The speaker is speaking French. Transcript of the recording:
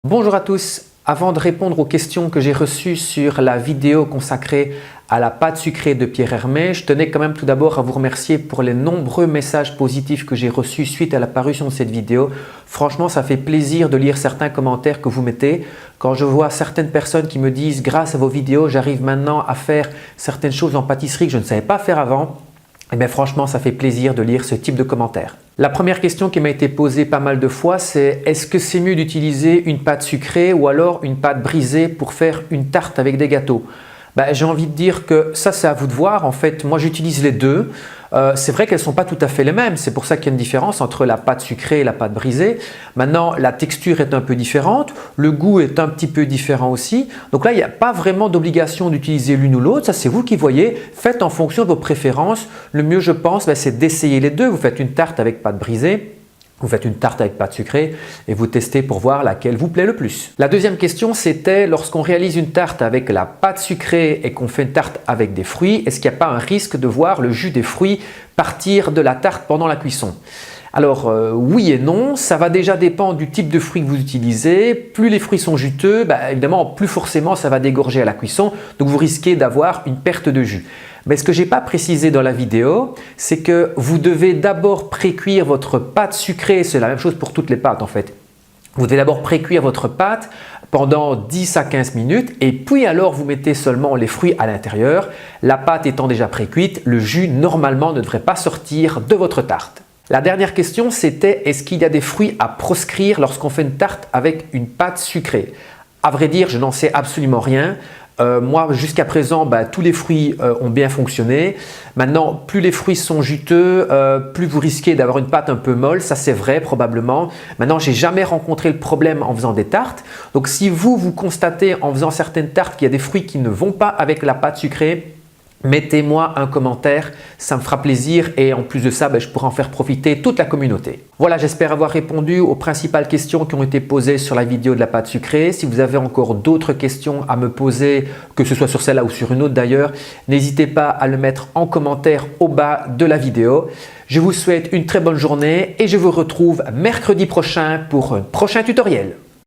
Bonjour à tous, avant de répondre aux questions que j'ai reçues sur la vidéo consacrée à la pâte sucrée de Pierre Hermé, je tenais quand même tout d'abord à vous remercier pour les nombreux messages positifs que j'ai reçus suite à la parution de cette vidéo. Franchement, ça fait plaisir de lire certains commentaires que vous mettez. Quand je vois certaines personnes qui me disent « grâce à vos vidéos, j'arrive maintenant à faire certaines choses en pâtisserie que je ne savais pas faire avant », eh bien franchement, ça fait plaisir de lire ce type de commentaires. La première question qui m'a été posée pas mal de fois, c'est est-ce que c'est mieux d'utiliser une pâte sucrée ou alors une pâte brisée pour faire une tarte avec des gâteaux? J'ai envie de dire que ça, c'est à vous de voir. En fait, moi, j'utilise les deux. C'est vrai qu'elles ne sont pas tout à fait les mêmes. C'est pour ça qu'il y a une différence entre la pâte sucrée et la pâte brisée. Maintenant, la texture est un peu différente. Le goût est un petit peu différent aussi. Donc là, il n'y a pas vraiment d'obligation d'utiliser l'une ou l'autre. Ça, c'est vous qui voyez. Faites en fonction de vos préférences. Le mieux, je pense, c'est d'essayer les deux. Vous faites une tarte avec pâte brisée. Vous faites une tarte avec pâte sucrée et vous testez pour voir laquelle vous plaît le plus. La deuxième question, c'était lorsqu'on réalise une tarte avec la pâte sucrée et qu'on fait une tarte avec des fruits, est-ce qu'il n'y a pas un risque de voir le jus des fruits partir de la tarte pendant la cuisson? Alors oui et non, ça va déjà dépendre du type de fruits que vous utilisez. Plus les fruits sont juteux, évidemment plus forcément ça va dégorger à la cuisson, donc vous risquez d'avoir une perte de jus. Mais ce que je n'ai pas précisé dans la vidéo, c'est que vous devez d'abord pré-cuire votre pâte sucrée, c'est la même chose pour toutes les pâtes en fait. Vous devez d'abord pré-cuire votre pâte pendant 10 à 15 minutes et puis alors vous mettez seulement les fruits à l'intérieur. La pâte étant déjà pré-cuite, le jus normalement ne devrait pas sortir de votre tarte. La dernière question, c'était est-ce qu'il y a des fruits à proscrire lorsqu'on fait une tarte avec une pâte sucrée? À vrai dire, je n'en sais absolument rien. Moi, jusqu'à présent, tous les fruits ont bien fonctionné. Maintenant, plus les fruits sont juteux, plus vous risquez d'avoir une pâte un peu molle. Ça, c'est vrai probablement. Maintenant, je n'ai jamais rencontré le problème en faisant des tartes. Donc, si vous constatez en faisant certaines tartes qu'il y a des fruits qui ne vont pas avec la pâte sucrée, mettez-moi un commentaire, ça me fera plaisir et en plus de ça, je pourrai en faire profiter toute la communauté. Voilà, j'espère avoir répondu aux principales questions qui ont été posées sur la vidéo de la pâte sucrée. Si vous avez encore d'autres questions à me poser, que ce soit sur celle-là ou sur une autre d'ailleurs, n'hésitez pas à le mettre en commentaire au bas de la vidéo. Je vous souhaite une très bonne journée et je vous retrouve mercredi prochain pour un prochain tutoriel.